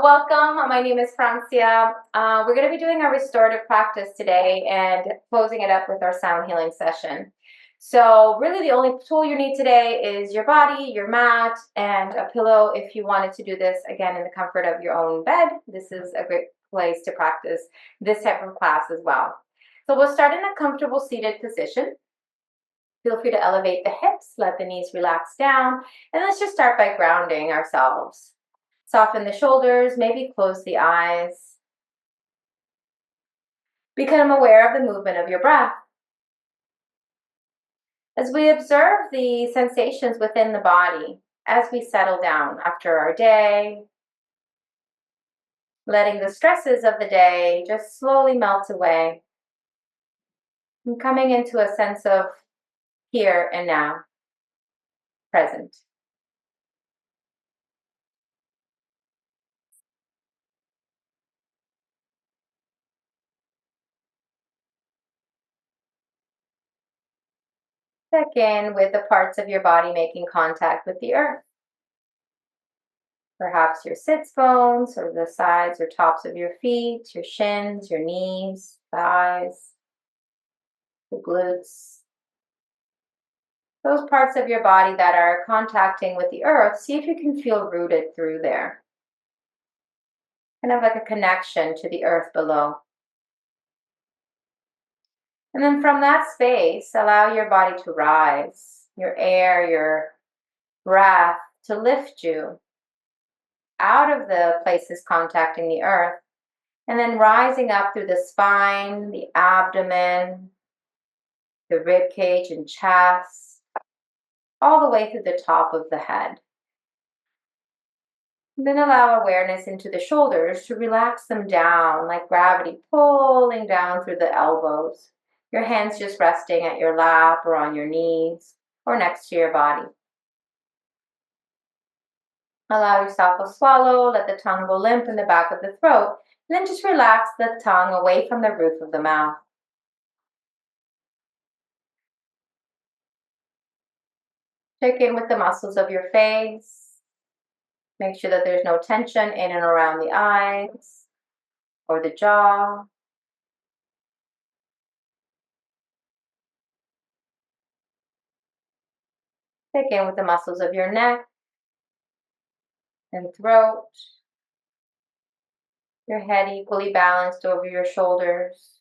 Welcome. My name is Francia. We're going to be doing our restorative practice today and closing it up with our sound healing session. So really the only tool you need today is your body, your mat, and a pillow if you wanted to do this, again, in the comfort of your own bed. This is a great place to practice this type of class as well. So we'll start in a comfortable seated position. Feel free to elevate the hips, let the knees relax down, and let's just start by grounding ourselves. Soften the shoulders, maybe close the eyes. Become aware of the movement of your breath. As we observe the sensations within the body, as we settle down after our day, letting the stresses of the day just slowly melt away, and coming into a sense of here and now, present. Check in with the parts of your body making contact with the earth. Perhaps your sits bones or the sides or tops of your feet, your shins, your knees, thighs, the glutes. Those parts of your body that are contacting with the earth, see if you can feel rooted through there. Kind of like a connection to the earth below. And then from that space, allow your body to rise, your air, your breath to lift you out of the places contacting the earth, and then rising up through the spine, the abdomen, the rib cage and chest, all the way through the top of the head. And then allow awareness into the shoulders to relax them down, like gravity pulling down through the elbows. Your hands just resting at your lap or on your knees or next to your body. Allow yourself a swallow, let the tongue go limp in the back of the throat, and then just relax the tongue away from the roof of the mouth. Check in with the muscles of your face. Make sure that there's no tension in and around the eyes or the jaw. Check in with the muscles of your neck and throat. Your head equally balanced over your shoulders.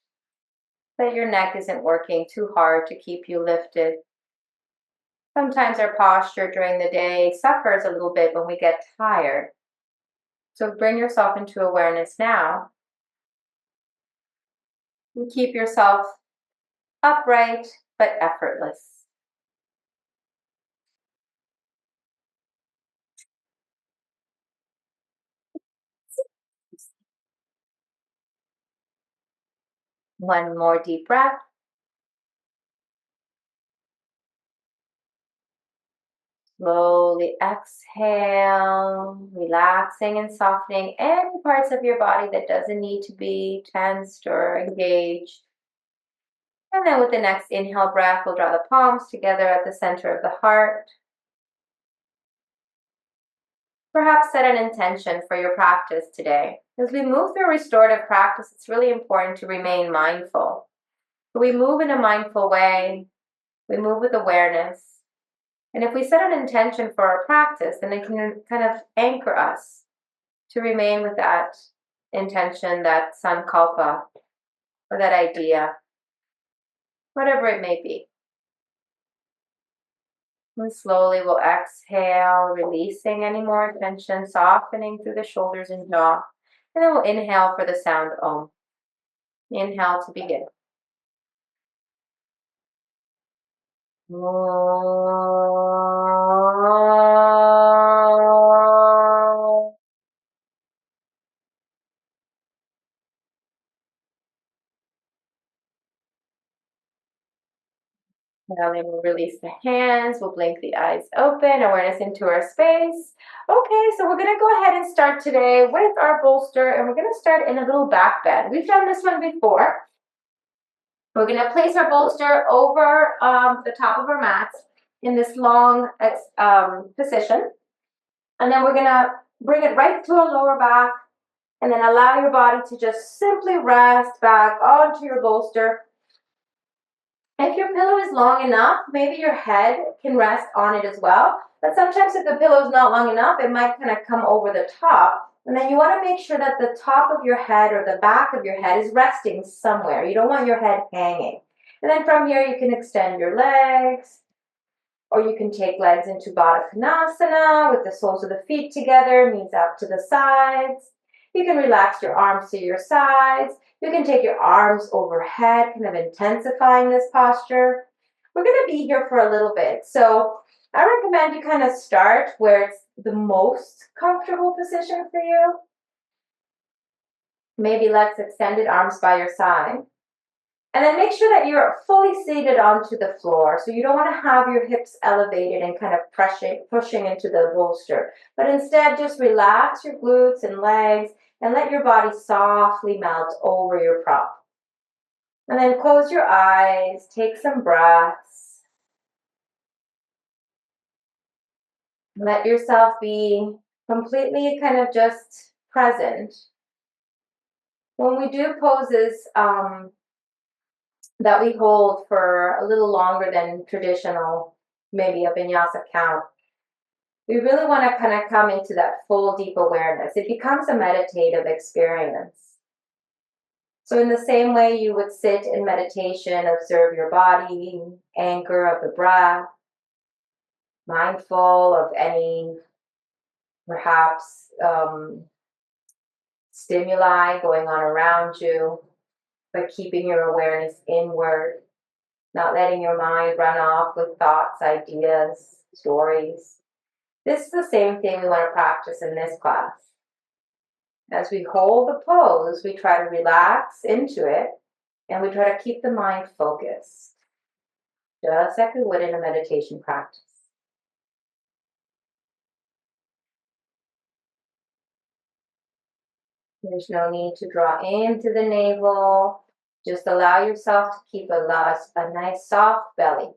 That your neck isn't working too hard to keep you lifted. Sometimes our posture during the day suffers a little bit when we get tired. So bring yourself into awareness now. And keep yourself upright but effortless. One more deep breath. Slowly exhale, relaxing and softening any parts of your body that doesn't need to be tensed or engaged. And then with the next inhale breath, we'll draw the palms together at the center of the heart. Perhaps set an intention for your practice today. As we move through restorative practice, it's really important to remain mindful. We move in a mindful way. We move with awareness. And if we set an intention for our practice, then it can kind of anchor us to remain with that intention, that sankalpa, or that idea, whatever it may be. And slowly we'll exhale, releasing any more tension, softening through the shoulders and jaw. And then we'll inhale for the sound Om. Inhale to begin. Now then we'll release the hands, we'll blink the eyes open, awareness into our space. Okay, so we're gonna go ahead and start today with our bolster, and we're gonna start in a little back bend. We've done this one before. We're gonna place our bolster over the top of our mats in this long position. And then we're gonna bring it right to our lower back, And then allow your body to just simply rest back onto your bolster. If your pillow is long enough, maybe your head can rest on it as well. But sometimes if the pillow is not long enough, it might kind of come over the top. And then you want to make sure that the top of your head or the back of your head is resting somewhere. You don't want your head hanging. And then from here, you can extend your legs, or you can take legs into Baddha Konasana with the soles of the feet together, knees out to the sides. You can relax your arms to your sides. You can take your arms overhead, kind of intensifying this posture. We're going to be here for a little bit. So I recommend you kind of start where it's the most comfortable position for you. Maybe legs extended, arms by your side. And then make sure that you're fully seated onto the floor. So you don't want to have your hips elevated and kind of pushing into the bolster. But instead, just relax your glutes and legs and let your body softly melt over your prop. And then close your eyes, take some breaths. Let yourself be completely kind of just present. When we do poses, that we hold for a little longer than traditional, maybe a vinyasa count, we really want to kind of come into that full deep awareness. It becomes a meditative experience. So in the same way you would sit in meditation, observe your body, anchor of the breath, mindful of any perhaps stimuli going on around you, but keeping your awareness inward, not letting your mind run off with thoughts, ideas, stories. This is the same thing we want to practice in this class. As we hold the pose, we try to relax into it, and we try to keep the mind focused, just like we would in a meditation practice. There's no need to draw into the navel. Just allow yourself to keep a nice soft belly.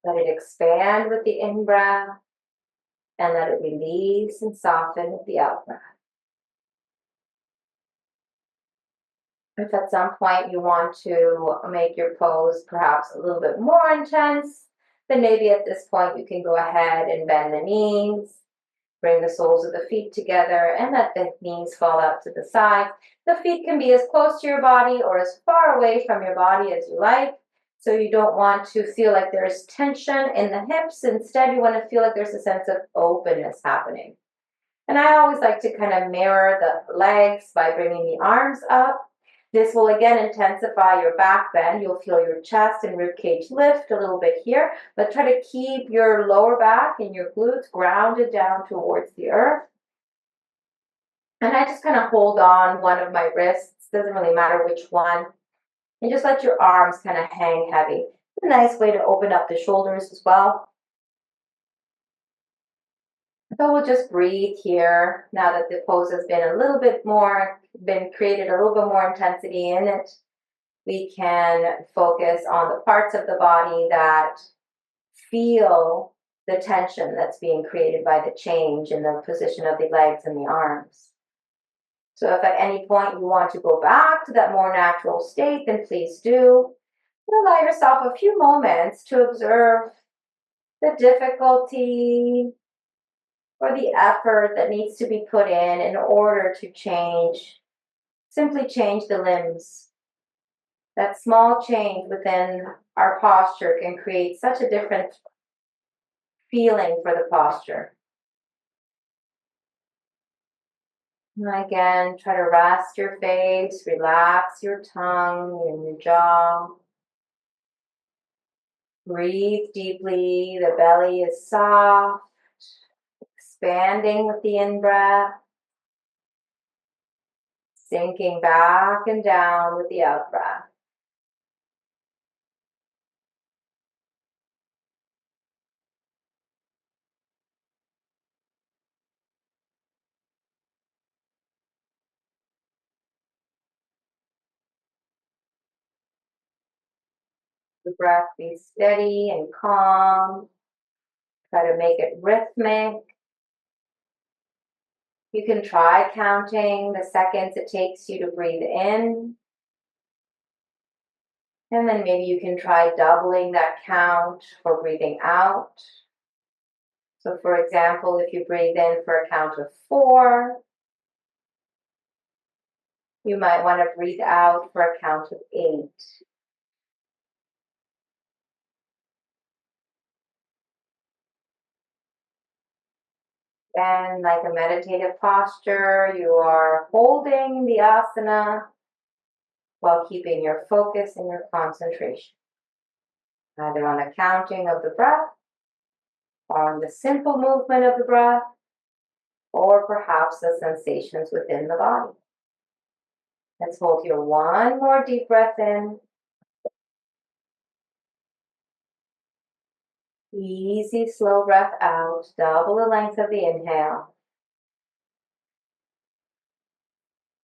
Let it expand with the in-breath, and let it release and soften with the out-breath. If at some point you want to make your pose perhaps a little bit more intense, then maybe at this point you can go ahead and bend the knees, bring the soles of the feet together, and let the knees fall out to the side. The feet can be as close to your body or as far away from your body as you like. So you don't want to feel like there's tension in the hips. Instead, you want to feel like there's a sense of openness happening. And I always like to kind of mirror the legs by bringing the arms up. This will again intensify your back bend. You'll feel your chest and rib cage lift a little bit here, but try to keep your lower back and your glutes grounded down towards the earth. And I just kind of hold on one of my wrists, doesn't really matter which one, and just let your arms kind of hang heavy. It's a nice way to open up the shoulders as well. So we'll just breathe here now that the pose has been created a little bit more intensity in it. We can focus on the parts of the body that feel the tension that's being created by the change in the position of the legs and the arms. So if at any point you want to go back to that more natural state, then please do. And allow yourself a few moments to observe the difficulty or the effort that needs to be put in order to simply change the limbs. That small change within our posture can create such a different feeling for the posture. And again, try to rest your face, relax your tongue and your jaw. Breathe deeply, the belly is soft, expanding with the in-breath, sinking back and down with the out-breath. The breath be steady and calm. Try to make it rhythmic. You can try counting the seconds it takes you to breathe in. And then maybe you can try doubling that count for breathing out. So for example, if you breathe in for a count of 4, you might want to breathe out for a count of 8. And like a meditative posture, you are holding the asana while keeping your focus and your concentration, either on the counting of the breath, or on the simple movement of the breath, or perhaps the sensations within the body. Let's hold here one more deep breath in. Easy, slow breath out. Double the length of the inhale.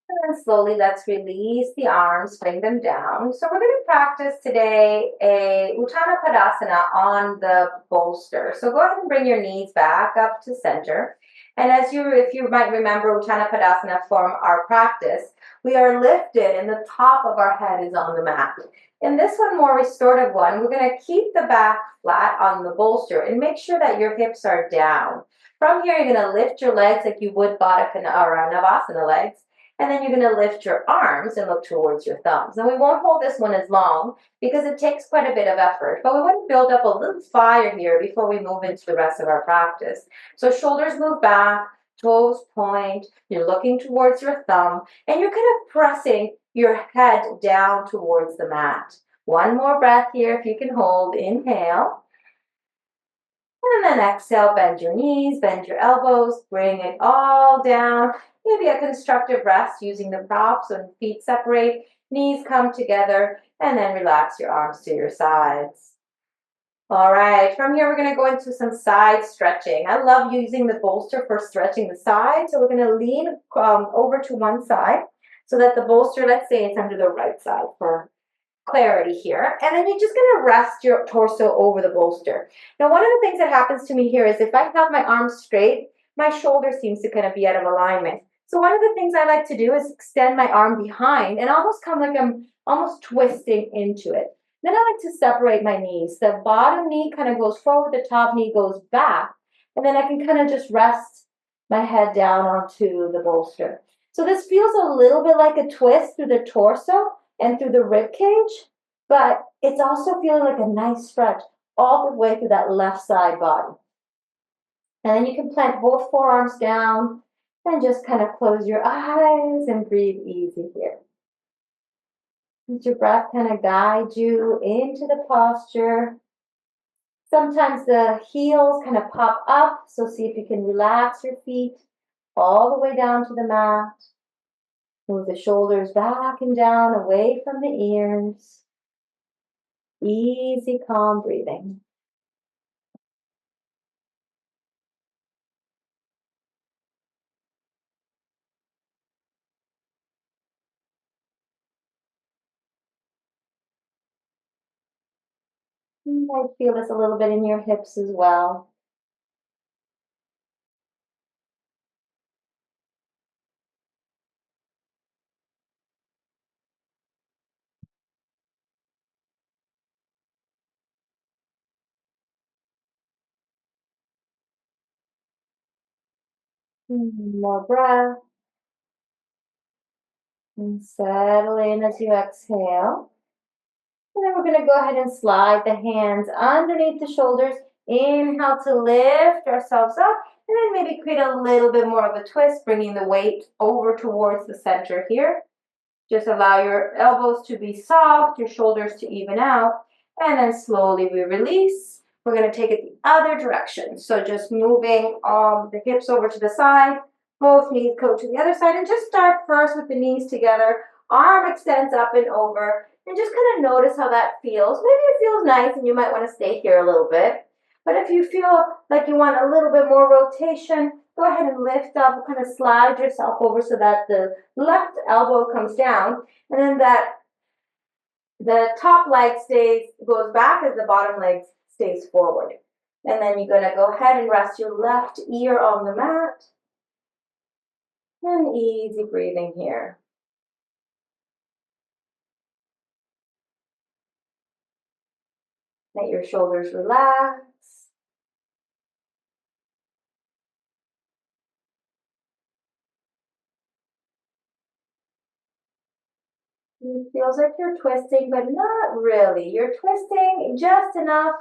And then slowly let's release the arms, bring them down. So we're going to practice today a Uttana Padasana on the bolster. So go ahead and bring your knees back up to center. And if you might remember Uttana Padasana from our practice, we are lifted and the top of our head is on the mat. In this one, more restorative one, we're going to keep the back flat on the bolster and make sure that your hips are down. From here, you're going to lift your legs like you would Baddha or Navasana legs. And then you're going to lift your arms and look towards your thumbs. Now we won't hold this one as long because it takes quite a bit of effort, but we want to build up a little fire here before we move into the rest of our practice. So shoulders move back, toes point, you're looking towards your thumb, and you're kind of pressing your head down towards the mat. One more breath here if you can hold. Inhale. And then exhale, bend your knees, bend your elbows, bring it all down. Maybe a constructive rest using the props when feet separate, knees come together, and then relax your arms to your sides. All right, from here we're going to go into some side stretching. I love using the bolster for stretching the sides. So we're going to lean over to one side so that the bolster, let's say it's under the right side for clarity here. And then you're just going to rest your torso over the bolster. Now, one of the things that happens to me here is if I have my arms straight, my shoulder seems to kind of be out of alignment. So one of the things I like to do is extend my arm behind and almost come like I'm almost twisting into it. Then I like to separate my knees. The bottom knee kind of goes forward, the top knee goes back, and then I can kind of just rest my head down onto the bolster. So this feels a little bit like a twist through the torso and through the rib cage, but it's also feeling like a nice stretch all the way through that left side body. And then you can plant both forearms down and just kind of close your eyes and breathe easy here. Let your breath kind of guide you into the posture. Sometimes the heels kind of pop up, so see if you can relax your feet all the way down to the mat. Move the shoulders back and down, away from the ears. Easy, calm breathing. You might feel this a little bit in your hips as well. More breath. And settle in as you exhale. And then we're going to go ahead and slide the hands underneath the shoulders. Inhale to lift ourselves up. And then maybe create a little bit more of a twist, bringing the weight over towards the center here. Just allow your elbows to be soft, your shoulders to even out. And then slowly we release. We're going to take it the other direction. So just moving the hips over to the side. Both knees go to the other side. And just start first with the knees together. Arm extends up and over. And just kind of notice how that feels. Maybe it feels nice and you might want to stay here a little bit. But if you feel like you want a little bit more rotation, go ahead and lift up, kind of slide yourself over so that the left elbow comes down. And then the top leg goes back as the bottom leg stays forward. And then you're going to go ahead and rest your left ear on the mat. And easy breathing here. Let your shoulders relax. It feels like you're twisting, but not really. You're twisting just enough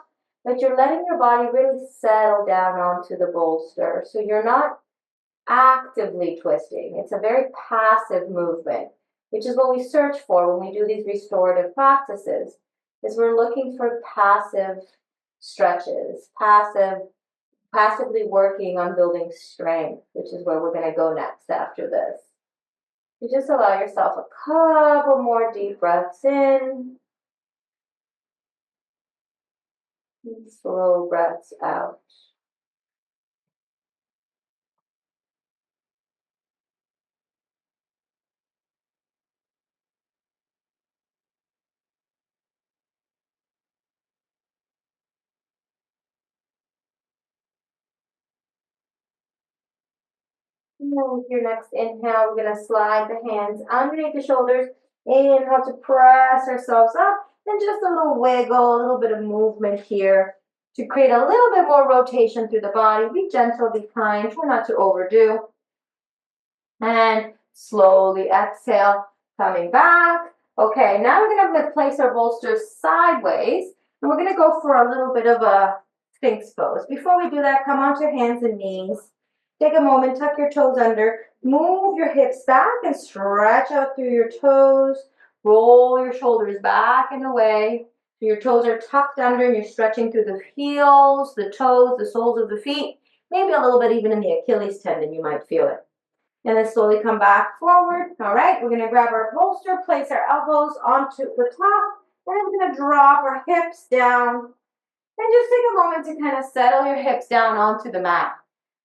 that you're letting your body really settle down onto the bolster. So you're not actively twisting. It's a very passive movement, which is what we search for when we do these restorative practices, is we're looking for passive stretches, passively working on building strength, which is where we're going to go next after this. You just allow yourself a couple more deep breaths in, and slow breaths out. And then with your next inhale, we're going to slide the hands underneath the shoulders. Inhale to press ourselves up. And just a little wiggle, a little bit of movement here to create a little bit more rotation through the body. Be gentle, be kind, try not to overdo. And slowly exhale, coming back. Okay, now we're going to place our bolsters sideways. And we're going to go for a little bit of a Sphinx pose. Before we do that, come onto your hands and knees. Take a moment, tuck your toes under, move your hips back and stretch out through your toes. Roll your shoulders back and away. So your toes are tucked under and you're stretching through the heels, the toes, the soles of the feet. Maybe a little bit even in the Achilles tendon, you might feel it. And then slowly come back forward. All right, we're going to grab our bolster, place our elbows onto the top, and then we're going to drop our hips down. And just take a moment to kind of settle your hips down onto the mat.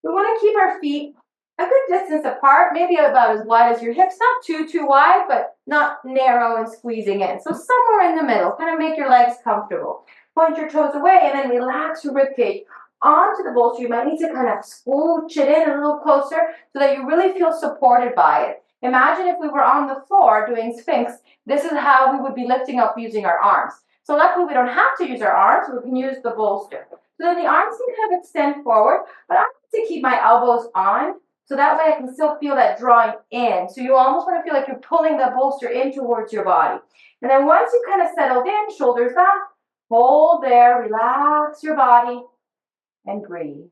We want to keep our feet a good distance apart, maybe about as wide as your hips, not too wide, but not narrow and squeezing in. So somewhere in the middle, kind of make your legs comfortable. Point your toes away and then relax your ribcage onto the bolster. You might need to kind of scooch it in a little closer so that you really feel supported by it. Imagine if we were on the floor doing Sphinx, this is how we would be lifting up using our arms. So luckily we don't have to use our arms, we can use the bolster. So then the arms can kind of extend forward, but I like to keep my elbows on, so that way I can still feel that drawing in. So you almost want to feel like you're pulling the bolster in towards your body. And then once you kind of settled in, shoulders back, hold there, relax your body, and breathe.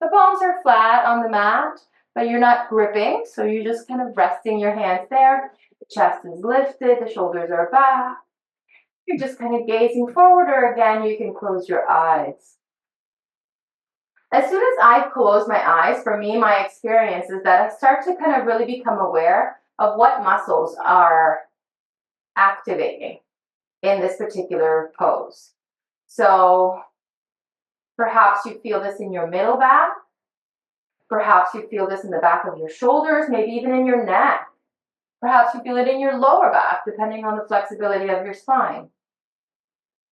The palms are flat on the mat, but you're not gripping, so you're just kind of resting your hands there. The chest is lifted, the shoulders are back. You're just kind of gazing forward, or again, you can close your eyes. As soon as I close my eyes, for me, my experience is that I start to kind of really become aware of what muscles are activating in this particular pose. So perhaps you feel this in your middle back. Perhaps you feel this in the back of your shoulders, maybe even in your neck. Perhaps you feel it in your lower back, depending on the flexibility of your spine.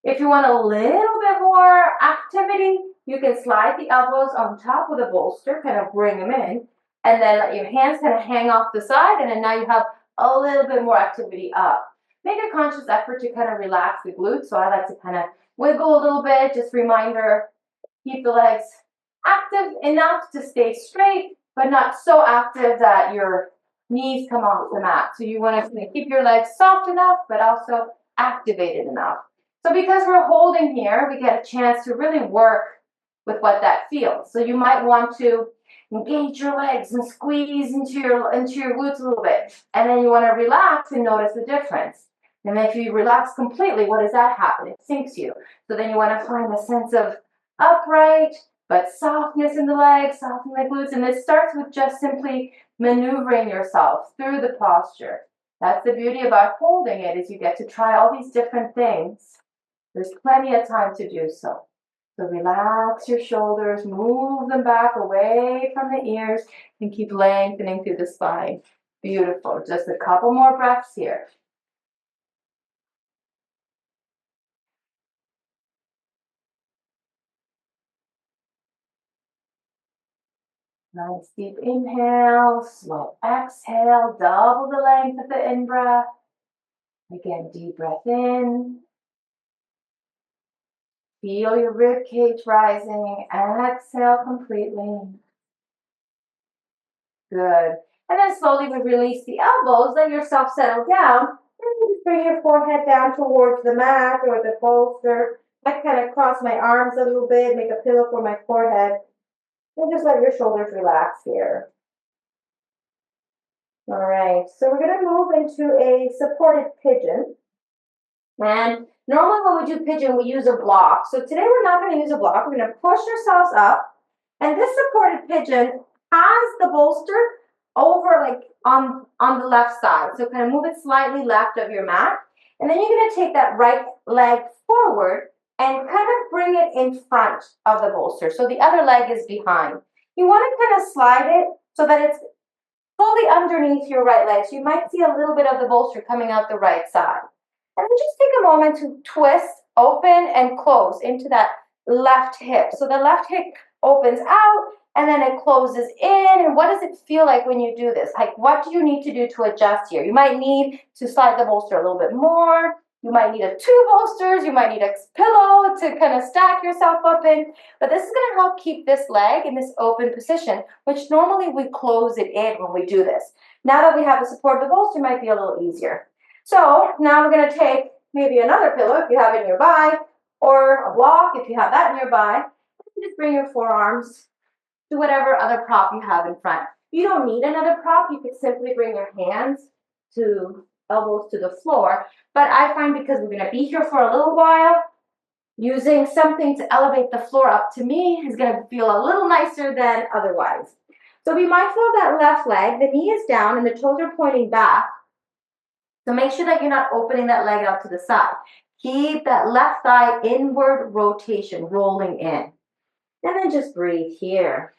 If you want a little bit more activity, you can slide the elbows on top of the bolster, kind of bring them in, and then let your hands kind of hang off the side, and then now you have a little bit more activity up. Make a conscious effort to kind of relax the glutes, so I like to kind of wiggle a little bit, just reminder, keep the legs active enough to stay straight, but not so active that your knees come off the mat. So you want to keep your legs soft enough, but also activated enough. So because we're holding here, we get a chance to really work with what that feels. So you might want to engage your legs and squeeze into your glutes a little bit. And then you want to relax and notice the difference. And if you relax completely, what does that happen? It sinks you. So then you want to find a sense of upright, but softness in the legs, soften the glutes. And this starts with just simply maneuvering yourself through the posture. That's the beauty about holding it, is you get to try all these different things. There's plenty of time to do so. So relax your shoulders, move them back away from the ears, and keep lengthening through the spine. Beautiful. Just a couple more breaths here. Nice deep inhale, slow exhale, double the length of the in-breath. Again, deep breath in. Feel your rib cage rising. Exhale completely. Good. And then slowly we release the elbows. Let yourself settle down. And just bring your forehead down towards the mat or the bolster. I kind of cross my arms a little bit, make a pillow for my forehead. And just let your shoulders relax here. All right, so we're going to move into a supported pigeon. And normally when we do pigeon, we use a block. So today we're not going to use a block. We're going to push ourselves up. And this supported pigeon has the bolster over like on the left side. So kind of move it slightly left of your mat. And then you're going to take that right leg forward and kind of bring it in front of the bolster. So the other leg is behind. You want to kind of slide it so that it's fully underneath your right leg. So you might see a little bit of the bolster coming out the right side. And then just take a moment to twist, open, and close into that left hip. So the left hip opens out, and then it closes in. And what does it feel like when you do this? Like, what do you need to do to adjust here? You might need to slide the bolster a little bit more. You might need two bolsters. You might need a pillow to kind of stack yourself up in. But this is going to help keep this leg in this open position, which normally we close it in when we do this. Now that we have the support of the bolster, it might be a little easier. So now we're going to take maybe another pillow if you have it nearby, or a block if you have that nearby. Just bring your forearms to whatever other prop you have in front. You don't need another prop. You could simply bring your hands to elbows to the floor. But I find because we're going to be here for a little while, using something to elevate the floor up to me is going to feel a little nicer than otherwise. So be mindful of that left leg. The knee is down and the toes are pointing back. So make sure that you're not opening that leg out to the side. Keep that left thigh inward rotation, rolling in. And then just breathe here.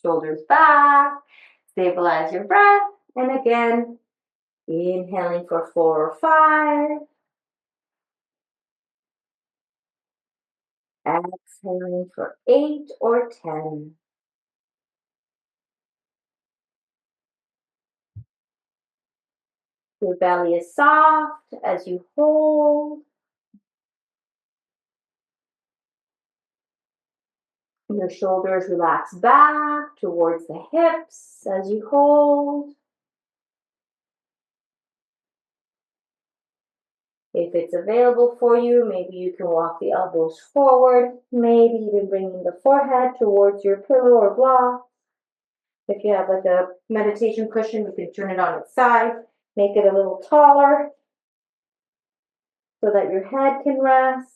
Shoulders back. Stabilize your breath. And again, inhaling for 4 or 5. Exhaling for 8 or 10. Your belly is soft as you hold. Your shoulders relax back towards the hips as you hold. If it's available for you, maybe you can walk the elbows forward, maybe even bringing the forehead towards your pillow or block. If you have like a meditation cushion, you can turn it on its side, make it a little taller so that your head can rest.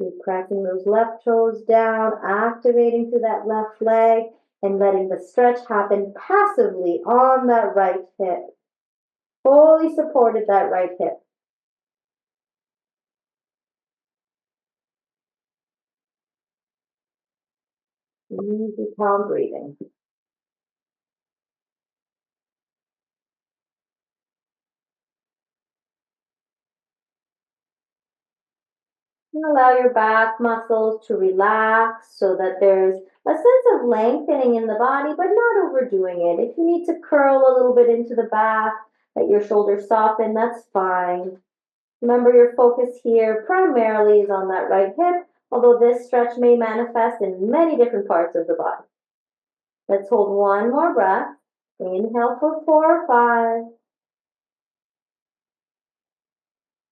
Keep cracking those left toes down, activating through that left leg, and letting the stretch happen passively on that right hip. Fully supported that right hip. Easy, calm breathing. And allow your back muscles to relax so that there's a sense of lengthening in the body, but not overdoing it. If you need to curl a little bit into the back, let your shoulders soften, that's fine. Remember, your focus here primarily is on that right hip, although this stretch may manifest in many different parts of the body. Let's hold one more breath. Inhale for 4 or 5.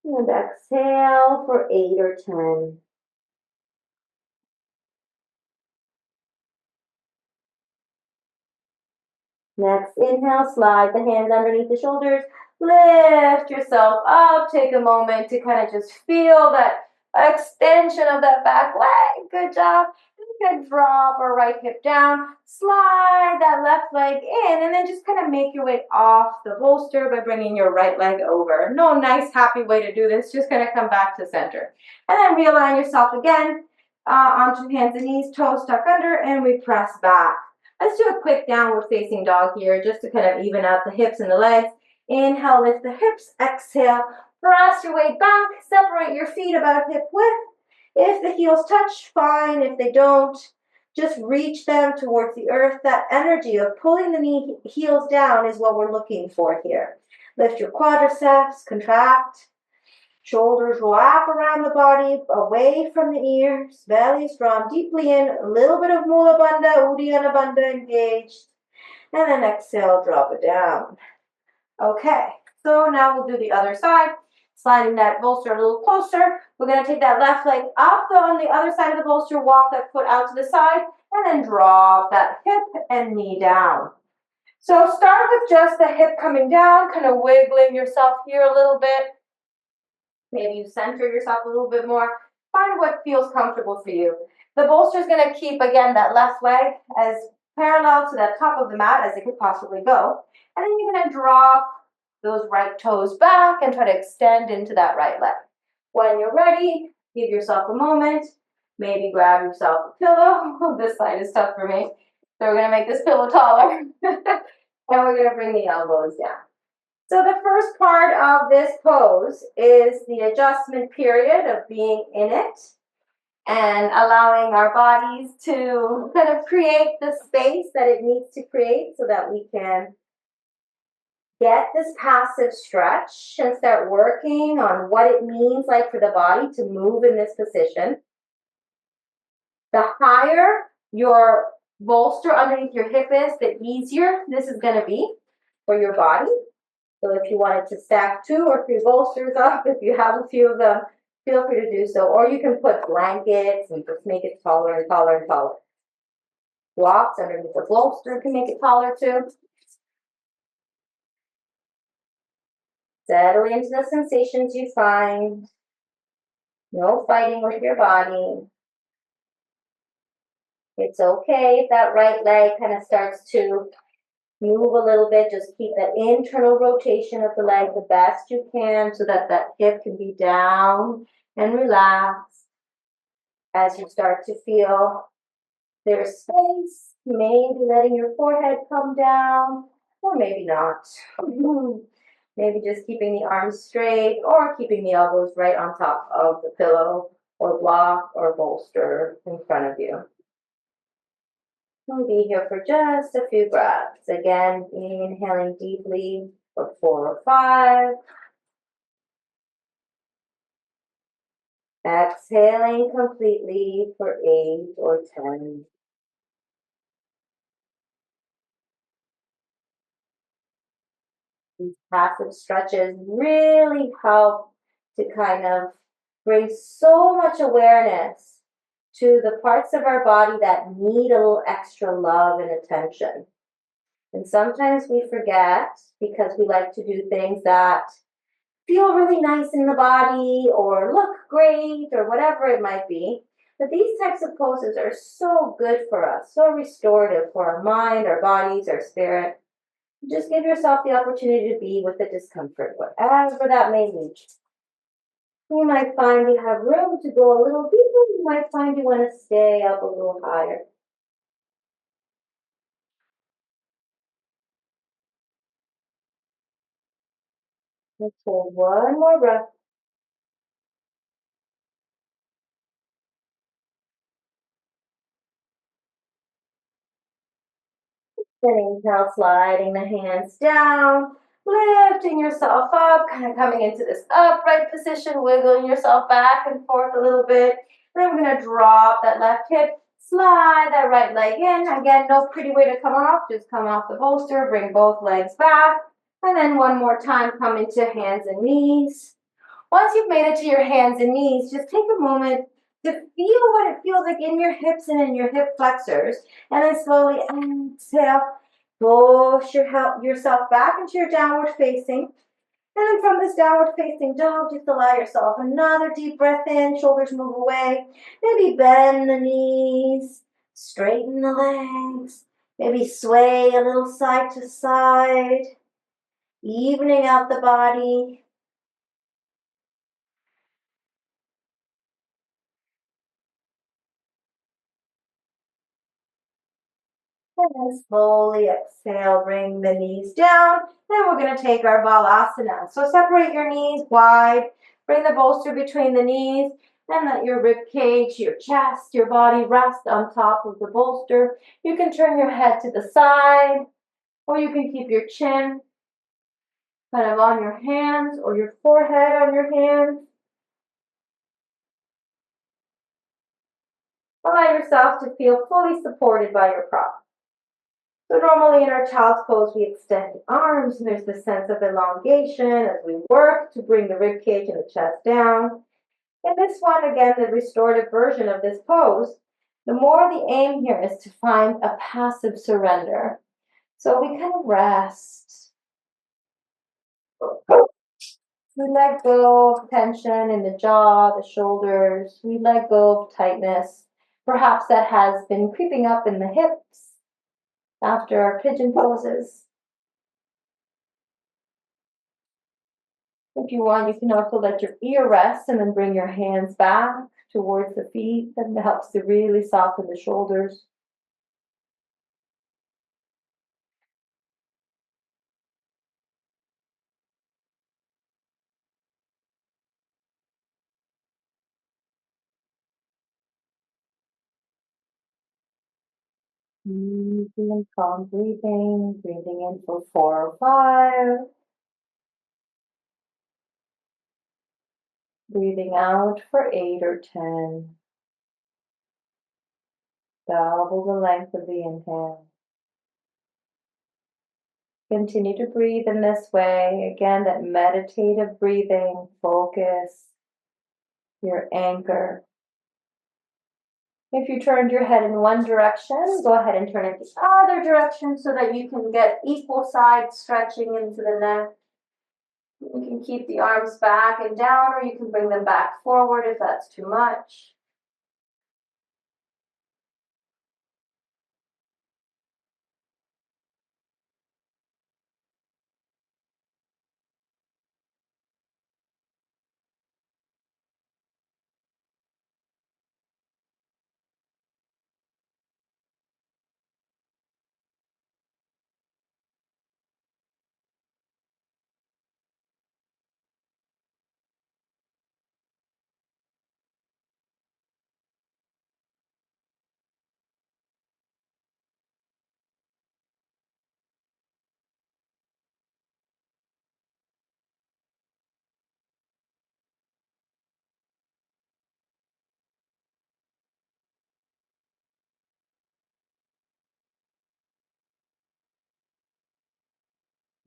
And exhale for 8 or 10. Next, inhale, slide the hands underneath the shoulders. Lift yourself up. Take a moment to kind of just feel that extension of that back leg. Good job. We're going to drop our right hip down. Slide that left leg in, and then just kind of make your way off the bolster by bringing your right leg over. No nice, happy way to do this. Just going to come back to center. And then realign yourself again onto hands and knees, toes stuck under, and we press back. Let's do a quick downward facing dog here just to kind of even out the hips and the legs. Inhale, lift the hips. Exhale, press your way back. Separate your feet about hip width. If the heels touch, fine. If they don't, just reach them towards the earth. That energy of pulling the heels down is what we're looking for here. Lift your quadriceps, contract. Shoulders wrap around the body, away from the ears. Belly's drawn deeply in. A little bit of Mula Bandha, Uddiyana Bandha engaged. And then exhale, drop it down. Okay, so now we'll do the other side. Sliding that bolster a little closer. We're going to take that left leg up on the other side of the bolster, walk that foot out to the side, and then drop that hip and knee down. So start with just the hip coming down, kind of wiggling yourself here a little bit. Maybe you center yourself a little bit more. Find what feels comfortable for you. The bolster is going to keep, again, that left leg as parallel to the top of the mat as it could possibly go. And then you're going to drop those right toes back and try to extend into that right leg. When you're ready, give yourself a moment. Maybe grab yourself a pillow. This side is tough for me. So we're going to make this pillow taller. And we're going to bring the elbows down. So the first part of this pose is the adjustment period of being in it and allowing our bodies to kind of create the space that it needs to create so that we can get this passive stretch and start working on what it means like for the body to move in this position. The higher your bolster underneath your hip is, the easier this is going to be for your body. So if you wanted to stack 2 or 3 bolsters up, if you have a few of them, feel free to do so. Or you can put blankets and just make it taller and taller and taller. Blocks underneath the bolster can make it taller too. Settle into the sensations you find. No fighting with your body. It's okay if that right leg kind of starts to move a little bit. Just keep that internal rotation of the leg the best you can so that that hip can be down and relaxed. As you start to feel there's space, maybe letting your forehead come down, or maybe not. Maybe just keeping the arms straight or keeping the elbows right on top of the pillow or block or bolster in front of you. We'll be here for just a few breaths. Again, inhaling deeply for 4 or 5. Exhaling completely for 8 or 10. These passive stretches really help to kind of bring so much awareness to the parts of our body that need a little extra love and attention. And sometimes we forget because we like to do things that feel really nice in the body or look great or whatever it might be. But these types of poses are so good for us, so restorative for our mind, our bodies, our spirit. Just give yourself the opportunity to be with the discomfort, whatever that may be. You might find you have room to go a little deeper. You might find you want to stay up a little higher. Let's hold one more breath. Then inhale, sliding the hands down, lifting yourself up, kind of coming into this upright position, wiggling yourself back and forth a little bit. Then we're going to drop that left hip, slide that right leg in. Again, no pretty way to come off, just come off the bolster, bring both legs back. And then one more time, come into hands and knees. Once you've made it to your hands and knees, just take a moment to feel what it feels like in your hips and in your hip flexors. And then slowly exhale, push yourself back into your downward facing. And then from this downward facing dog, just allow yourself another deep breath in, shoulders move away. Maybe bend the knees, straighten the legs. Maybe sway a little side to side, evening out the body. And then slowly exhale, bring the knees down. Then we're going to take our balasana. So separate your knees wide, bring the bolster between the knees, and let your rib cage, your chest, your body rest on top of the bolster. You can turn your head to the side, or you can keep your chin kind of on your hands or your forehead on your hands. Allow yourself to feel fully supported by your prop. So normally in our child's pose, we extend the arms, and there's this sense of elongation as we work to bring the rib cage and the chest down. In this one, again, the restorative version of this pose, the more the aim here is to find a passive surrender. So we kind of rest. We let go of tension in the jaw, the shoulders. We let go of tightness, perhaps that has been creeping up in the hips after our pigeon poses. If you want, you can also let your ear rest and then bring your hands back towards the feet. That helps to really soften the shoulders. Easy and calm breathing. Breathing in for 4 or 5. Breathing out for 8 or 10. Double the length of the inhale. Continue to breathe in this way. Again, that meditative breathing, focus, your anchor. If you turned your head in one direction, go ahead and turn it the other direction so that you can get equal side stretching into the neck. You can keep the arms back and down, or you can bring them back forward if that's too much.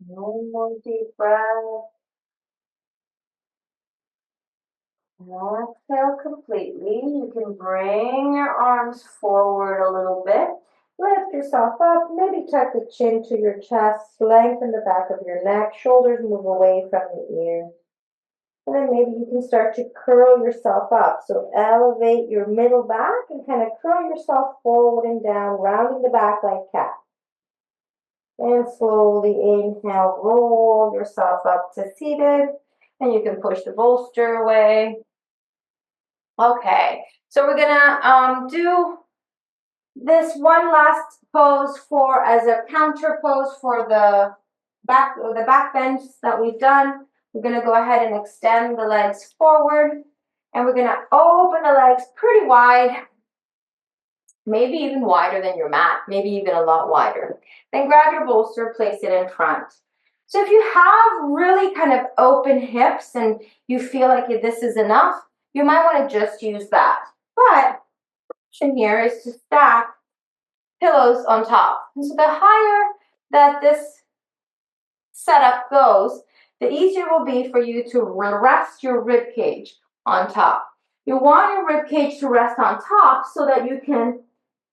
One more deep breath. Exhale completely. You can bring your arms forward a little bit. Lift yourself up. Maybe tuck the chin to your chest. Lengthen the back of your neck. Shoulders move away from the ears. And then maybe you can start to curl yourself up. So elevate your middle back and kind of curl yourself forward and down, rounding the back like cat. And slowly inhale, roll yourself up to seated. And you can push the bolster away. Okay, so we're gonna do this one last pose as a counter pose for the back bend that we've done. We're gonna go ahead and extend the legs forward, and we're gonna open the legs pretty wide, maybe even wider than your mat, maybe even a lot wider. Then grab your bolster, place it in front. So if you have really kind of open hips and you feel like this is enough, you might want to just use that. But the option here is to stack pillows on top. And so the higher that this setup goes, the easier it will be for you to rest your rib cage on top. You want your rib cage to rest on top so that you can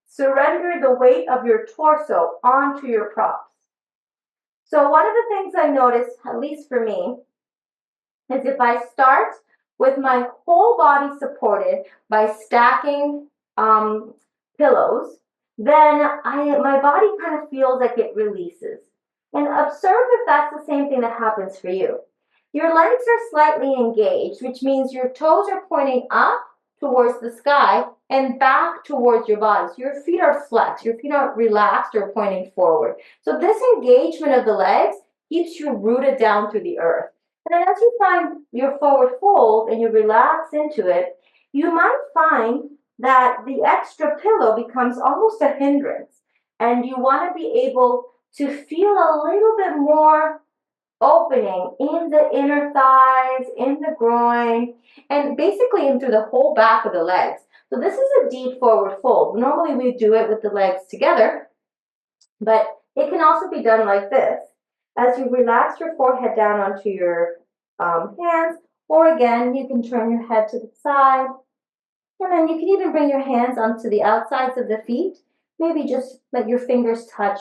surrender the weight of your torso onto your props. So one of the things I notice, at least for me, is if I start with my whole body supported by stacking pillows, then my body kind of feels like it releases. And observe if that's the same thing that happens for you. Your legs are slightly engaged, which means your toes are pointing up towards the sky and back towards your body. So your feet are flexed, your feet are relaxed or pointing forward. So this engagement of the legs keeps you rooted down through the earth. And then as you find your forward fold and you relax into it, you might find that the extra pillow becomes almost a hindrance, and you want to be able to feel a little bit more opening in the inner thighs, in the groin, and basically into the whole back of the legs. So this is a deep forward fold. Normally we do it with the legs together, but it can also be done like this. As you relax your forehead down onto your hands, or again, you can turn your head to the side, and then you can even bring your hands onto the outsides of the feet. Maybe just let your fingers touch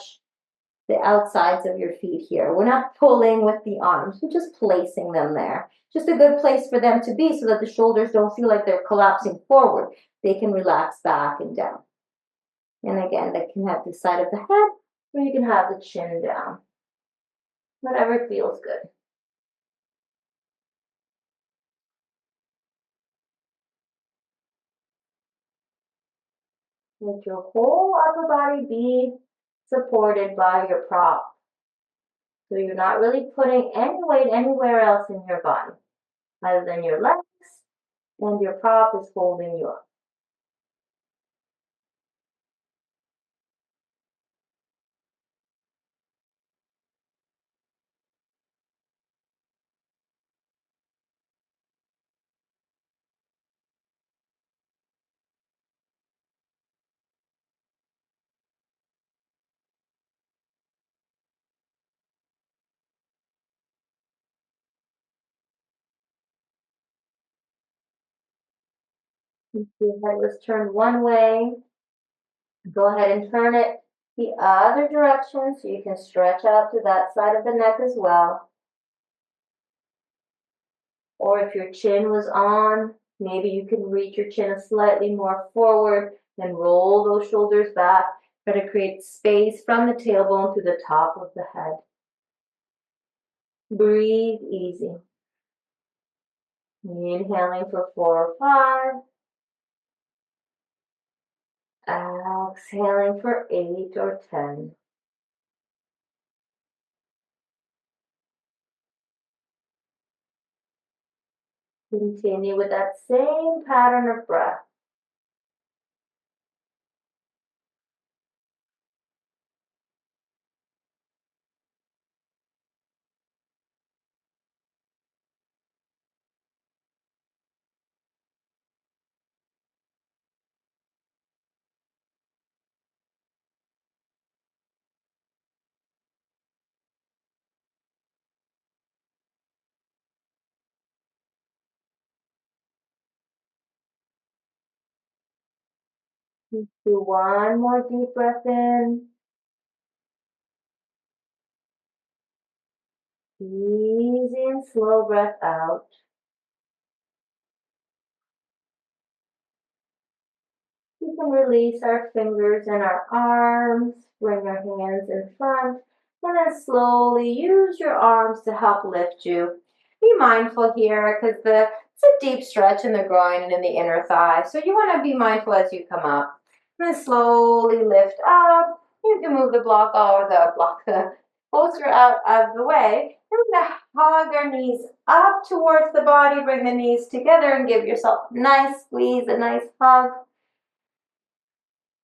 the outsides of your feet here. We're not pulling with the arms, we're just placing them there. Just a good place for them to be so that the shoulders don't feel like they're collapsing forward. They can relax back and down. And again, they can have the side of the head, or you can have the chin down. Whatever feels good. Let your whole upper body be supported by your prop. So you're not really putting any weight anywhere else in your body, other than your legs, and your prop is holding you up. If your head was turned one way, go ahead and turn it the other direction so you can stretch out to that side of the neck as well. Or if your chin was on, maybe you can reach your chin slightly more forward and roll those shoulders back. Try to create space from the tailbone to the top of the head. Breathe easy. Inhaling for 4 or 5. Exhaling for 8 or 10. Continue with that same pattern of breath. Do one more deep breath in. Easy and slow breath out. You can release our fingers and our arms, bring our hands in front, and then slowly use your arms to help lift you. Be mindful here because it's a deep stretch in the groin and in the inner thigh, so you want to be mindful as you come up. And then slowly lift up. You can move the bolster out of the way. And we're going to hug our knees up towards the body, bring the knees together and give yourself a nice squeeze, a nice hug.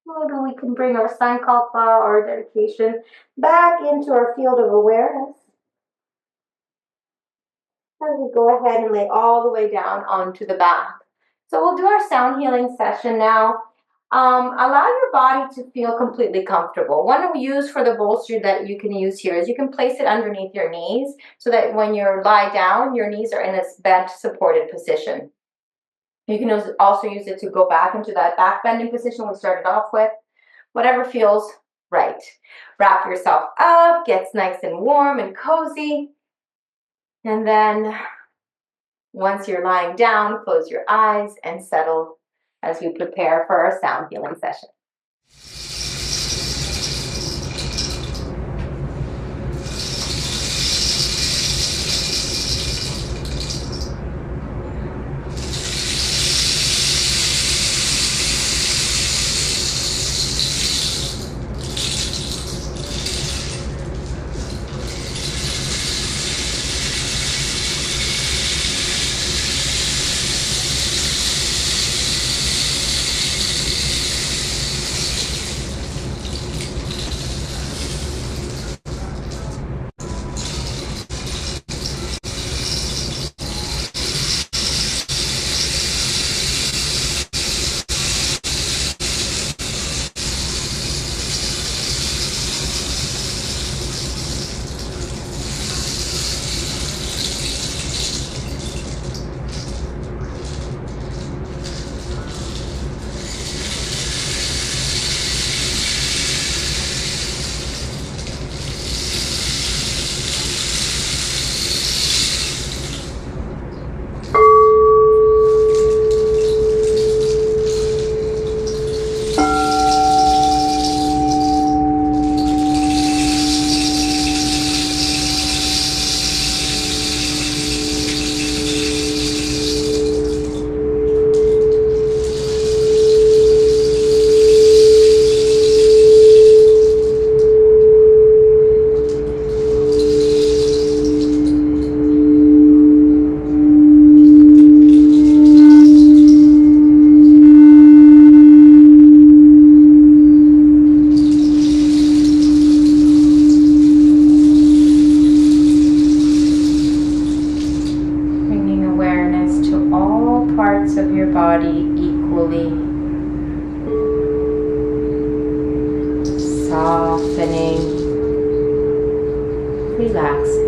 Maybe we can bring our sankalpa, our dedication, back into our field of awareness. And we go ahead and lay all the way down onto the back. So we'll do our sound healing session now. Allow your body to feel completely comfortable. One we use for the bolster that you can use here is you can place it underneath your knees so that when you lie down, your knees are in a bent, supported position. You can also use it to go back into that back bending position we started off with. Whatever feels right. Wrap yourself up, gets nice and warm and cozy. And then once you're lying down, close your eyes and settle as we prepare for our sound healing session. your body equally, softening, relaxing.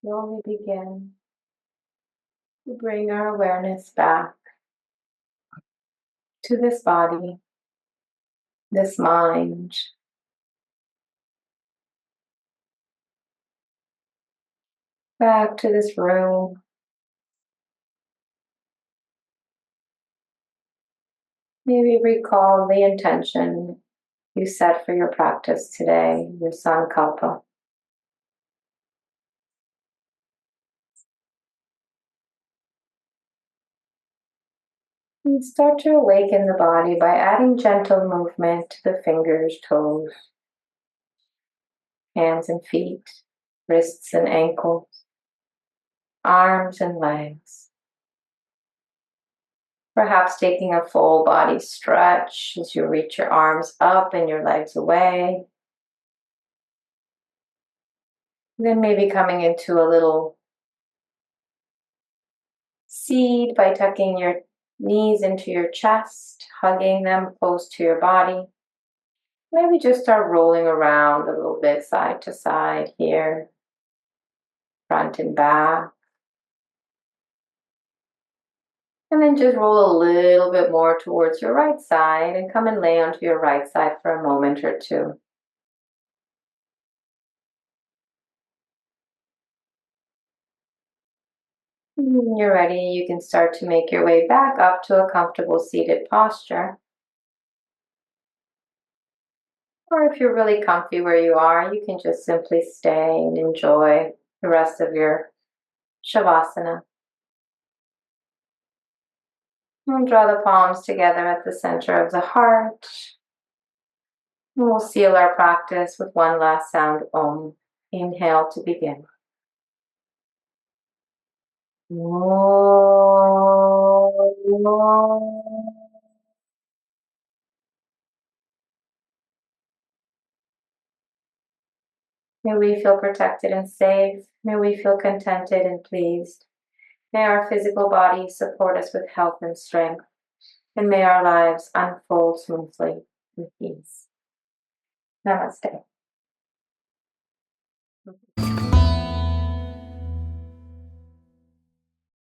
slowly begin to bring our awareness back to this body, this mind, back to this room. Maybe recall the intention you set for your practice today, your sankalpa. And start to awaken the body by adding gentle movement to the fingers, toes, hands and feet, wrists and ankles, arms and legs. Perhaps taking a full body stretch as you reach your arms up and your legs away. Then maybe coming into a little seed by tucking your knees into your chest, hugging them close to your body. Maybe just start rolling around a little bit side to side here, front and back. And then just roll a little bit more towards your right side and come and lay onto your right side for a moment or two. When you're ready, you can start to make your way back up to a comfortable seated posture. Or if you're really comfy where you are, you can just simply stay and enjoy the rest of your Shavasana. And draw the palms together at the center of the heart. And we'll seal our practice with one last sound, Om. Inhale to begin. Om. May we feel protected and safe. May we feel contented and pleased. May our physical bodies support us with health and strength. And may our lives unfold smoothly with peace. Namaste.